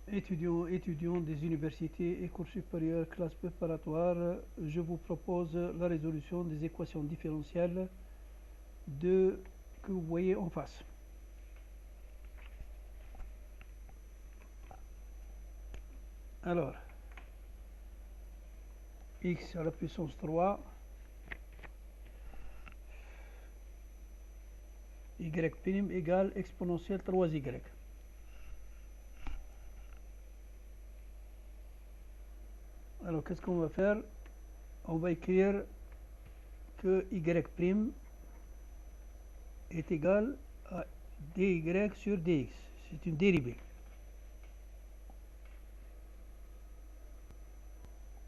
Étudiants des universités, écoles supérieures, classes préparatoires, je vous propose la résolution des équations différentielles que vous voyez en face. Alors, x à la puissance 3, y' égale exponentielle 3y. Alors, qu'est-ce qu'on va faire? On va écrire que y' est égal à dy sur dx. C'est une dérivée.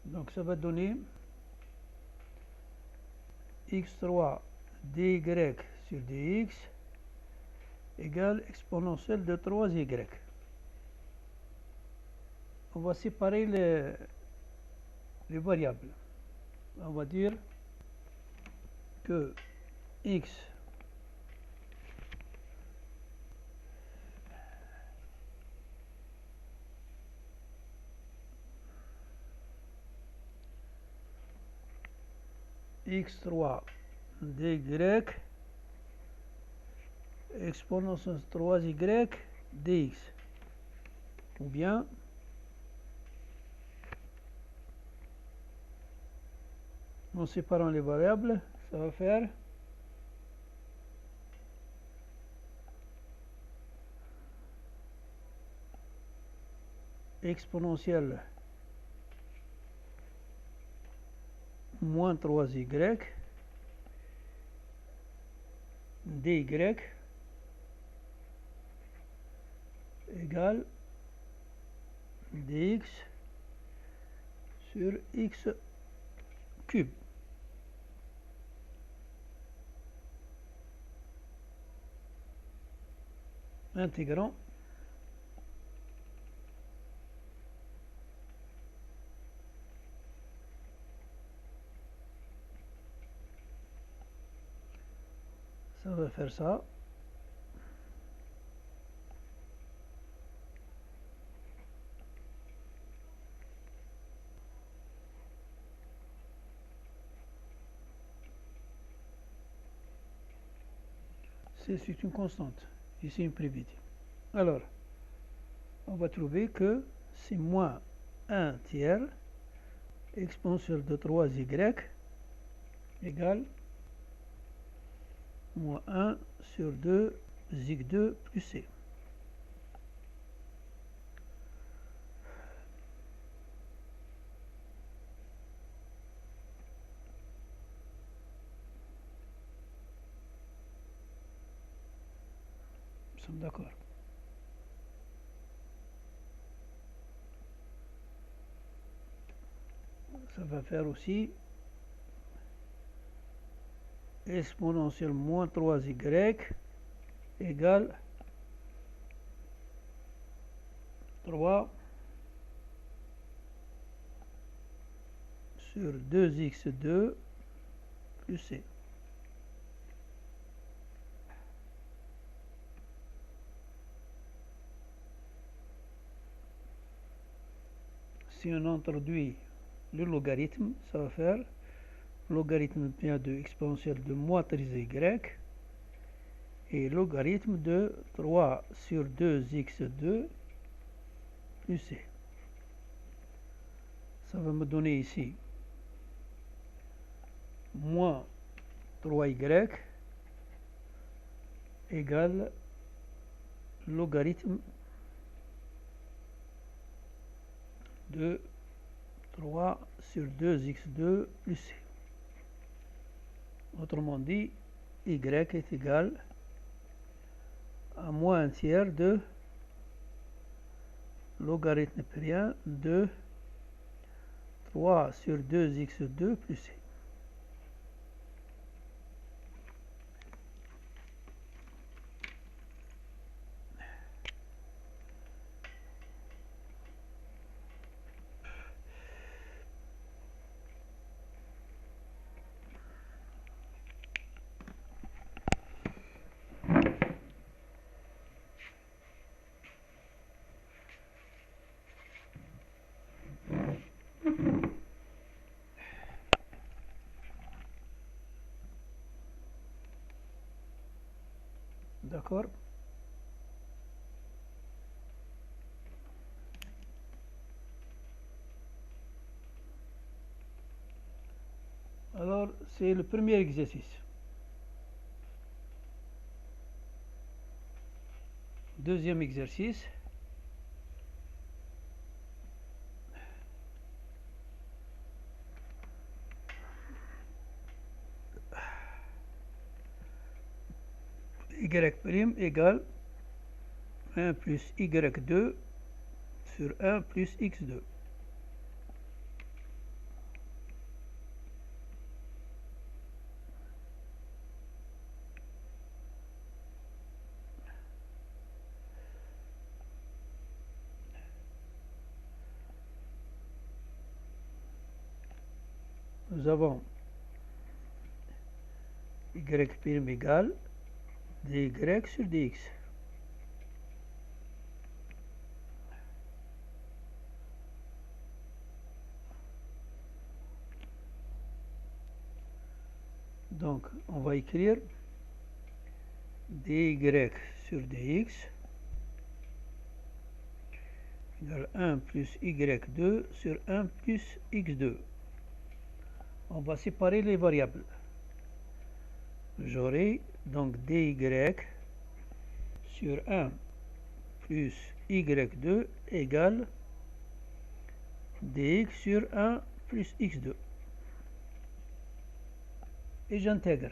Donc, ça va donner x3 dy sur dx égale exponentielle de 3y. On va séparer les variables. On va dire que x x3 dy exponentielle 3y dx, ou bien en séparant les variables, ça va faire exponentielle moins 3y dy égale dx sur x cube. Intégrant ça va faire ça. C'est une constante. Ici une privée. Alors, on va trouver que c'est moins 1 tiers exponentielle de 3y égale moins 1 sur 2 zig2 plus c. Nous sommes d'accord. Ça va faire aussi exponentielle moins 3y égale 3 sur 2x2 plus c. Si on introduit le logarithme, ça va faire logarithme bien de exponentielle de moins 3y et logarithme de 3 sur 2x2 plus c. Ça va me donner ici moins 3y égale logarithme de 3 sur 2x2 plus c. Autrement dit, y est égal à moins un tiers de logarithme périen de 3 sur 2x2 plus c. D'accord? Alors, c'est le premier exercice. Deuxième exercice. Y' égale 1 plus Y2 sur 1 plus X2. Nous avons Y' égale dy sur dx. Donc, on va écrire dy sur dx égale 1 plus y2 sur 1 plus x2. On va séparer les variables. J'aurai donc dy sur 1 plus y2 égale dx sur 1 plus x2. Et j'intègre.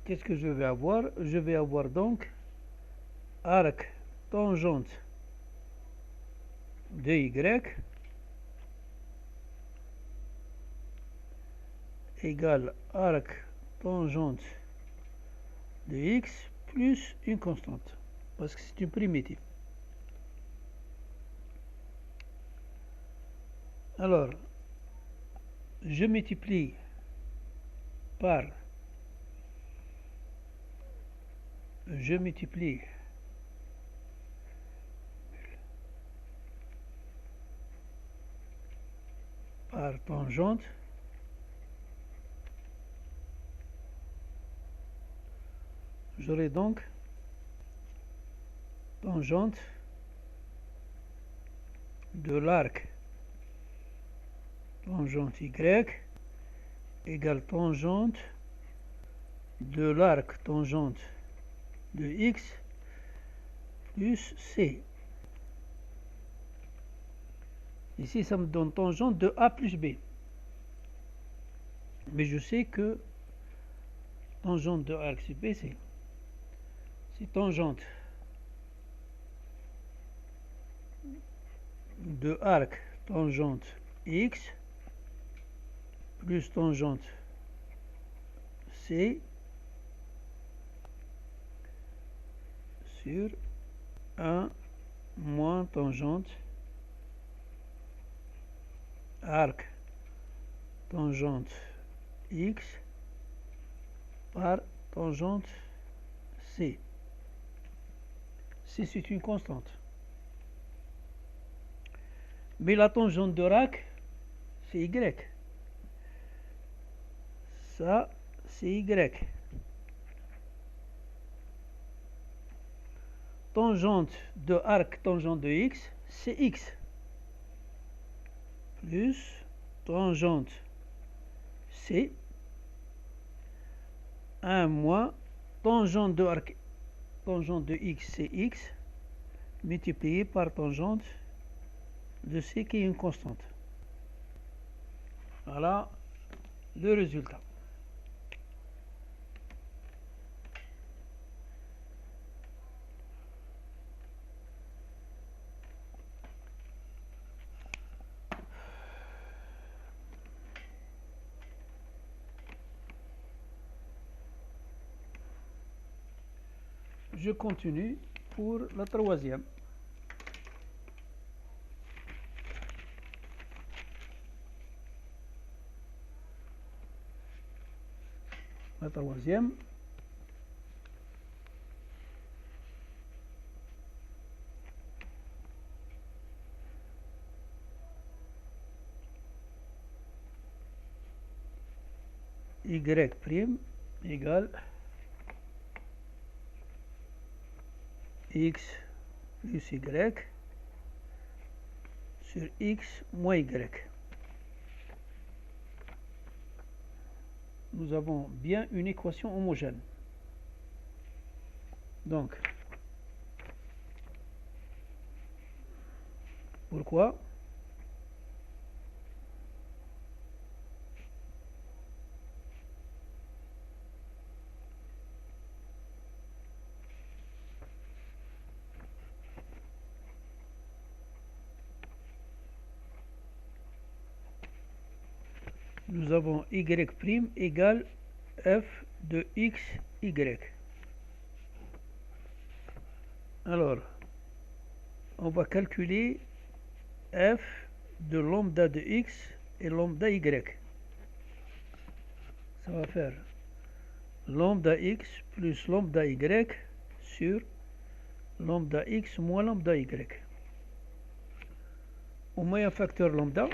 Qu'est-ce que je vais avoir? Je vais avoir donc arc tangente de y égale arc tangente de x plus une constante, parce que c'est une primitive. Alors, je multiplie par tangente. J'aurai donc tangente de l'arc tangente y égale tangente de l'arc tangente de x plus c. Ici, ça me donne tangente de a plus b. Mais je sais que tangente de arc sur b, c'est tangente de arc tangente x plus tangente c sur 1 moins tangente arc tangente x par tangente c. C, c'est une constante. Mais la tangente de l'arc, c'est y. Ça, c'est y. Tangente de arc tangente de x, c'est x. Plus tangente c, 1 moins tangente de arc tangente de x, c'est x, multiplié par tangente de c qui est une constante. Voilà le résultat. Je continue pour la troisième. La troisième. y' égale x plus y sur x moins y. Nous avons bien une équation homogène. Donc, pourquoi? Nous avons y' égale f de x, y. Alors, on va calculer f de lambda de x et lambda y. Ça va faire lambda x plus lambda y sur lambda x moins lambda y. On met un facteur lambda.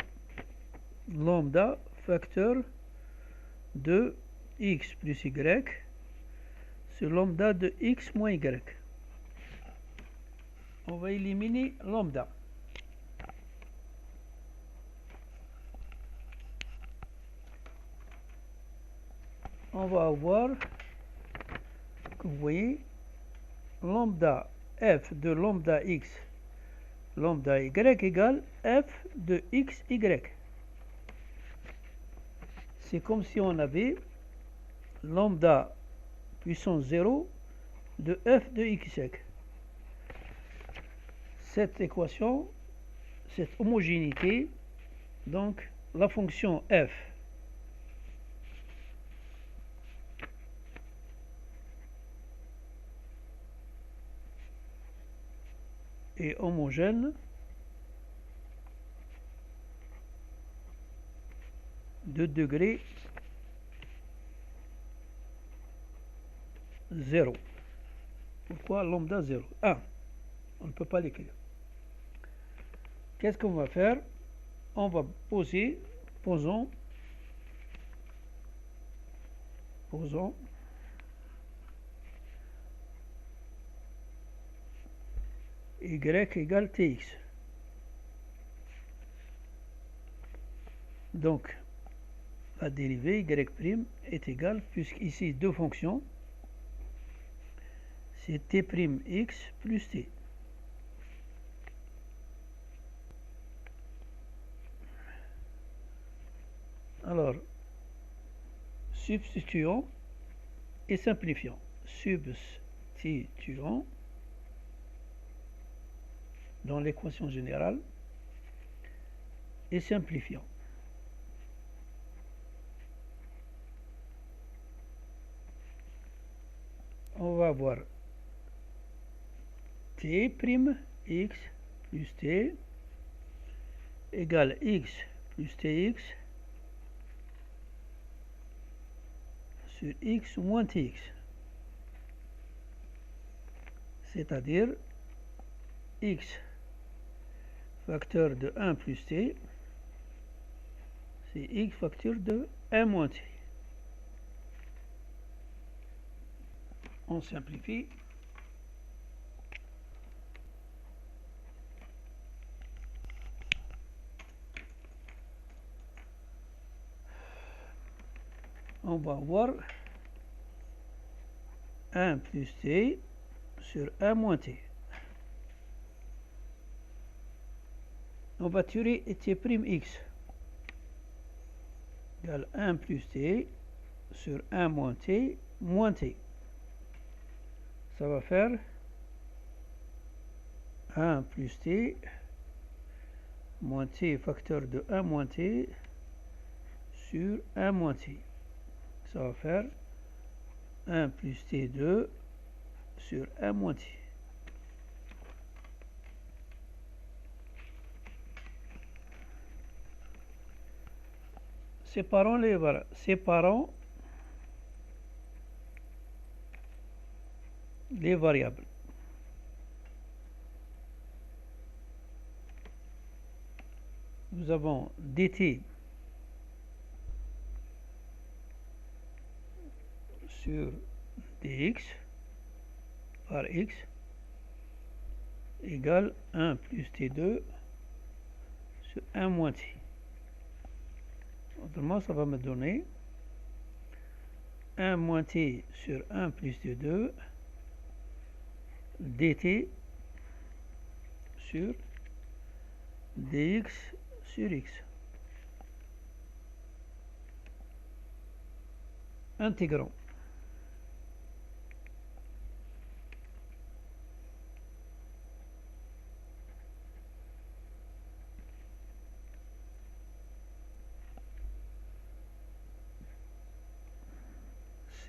Lambda facteur de x plus y sur lambda de x moins y. On va éliminer lambda. On va avoir, que vous voyez, lambda f de lambda x, lambda y égale f de x, y. C'est comme si on avait lambda puissance 0 de f de x. Cette équation, cette homogénéité, donc la fonction f est homogène de degré 0. Pourquoi lambda 0? 1. On ne peut pas l'écrire. Qu'est-ce qu'on va faire? On va posons y égale tx. Donc, la dérivée y' est égale, puisqu'ici deux fonctions, c'est t'x plus t. Alors, substituons et simplifions. Substituons dans l'équation générale et simplifions. On va avoir t' x plus t égale x plus tx sur x moins tx. C'est-à-dire x facteur de 1 plus t, c'est x facteur de 1 moins t. On simplifie. On va avoir 1 plus t sur 1 moins t. On va tirer t'x égale 1 plus t sur 1 moins t moins t. Ça va faire 1 plus t moins t facteur de 1 moins t sur 1 moins t. Ça va faire 1 plus t2 sur 1 moins t. Séparons les variables. Nous avons dt sur dx par x égale 1 plus t2 sur 1 moins t. Autrement, ça va me donner 1 moins t sur 1 plus t2 dt sur dx sur x. Intégrant.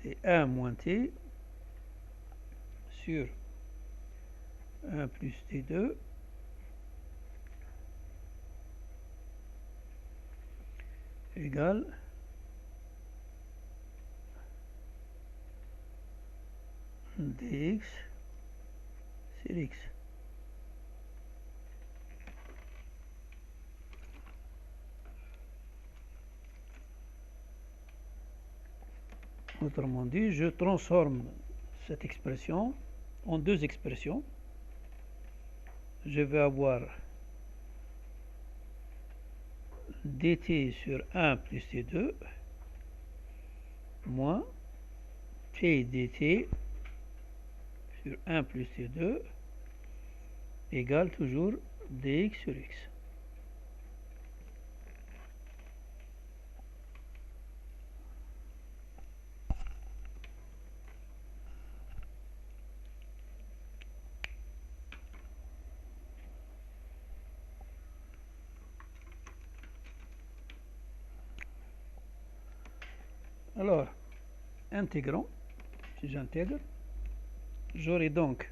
C'est 1 moins t sur 1 plus t2 égale dx sur x. Autrement dit, je transforme cette expression en deux expressions. Je vais avoir dt sur 1 plus t2 moins t dt sur 1 plus t2 égale toujours dx sur x. Alors, intégrant, si j'intègre, j'aurai donc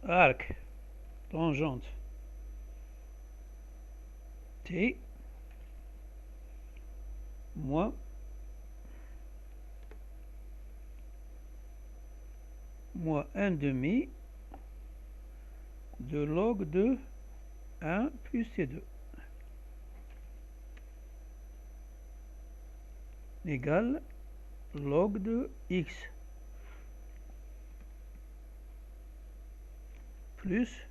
arc tangente t moins moins 1 demi de log de 1 plus t2 égale log de x plus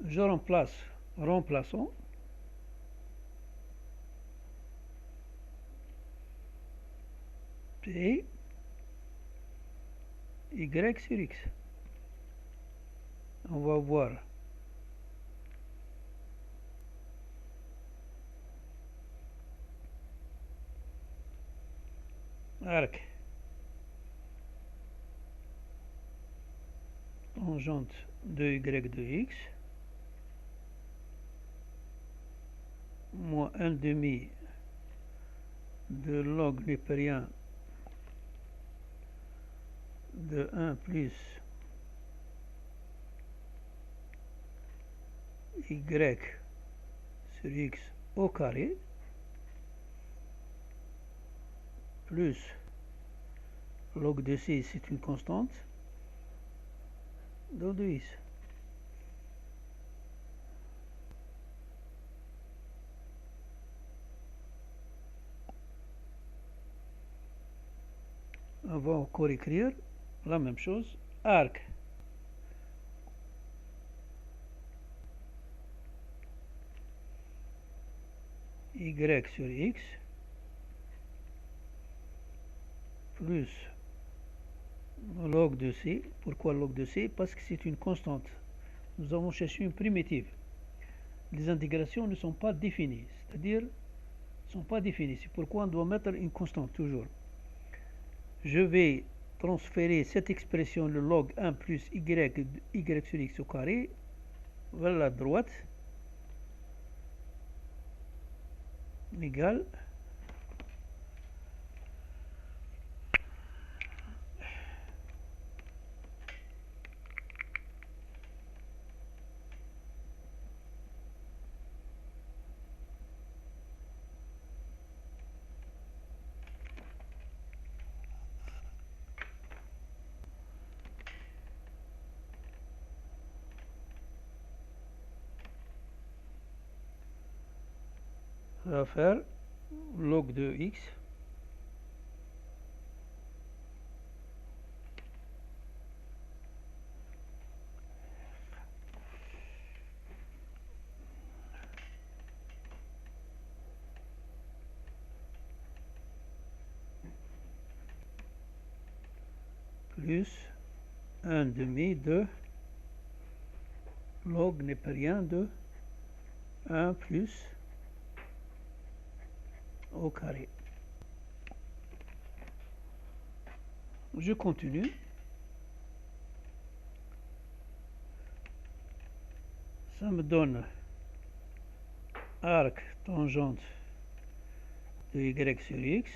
je remplaçons p y sur x. On va voir arc tangente de y de x moins 1 demi de log népérien de 1 plus y sur x au carré plus log de c, c'est une constante, log de x. On va encore écrire la même chose, arc y sur x plus log de c. Pourquoi log de c? Parce que c'est une constante. Nous avons cherché une primitive. Les intégrations ne sont pas définies, c'est-à-dire ne sont pas définies. C'est pourquoi on doit mettre une constante toujours. Je vais transférer cette expression, le log 1 plus y sur x au carré, vers la droite, égale Ça va faire log de x plus 1 demi de log n'est pas rien de 1 plus au carré. Je continue. Ça me donne arc tangente de y sur x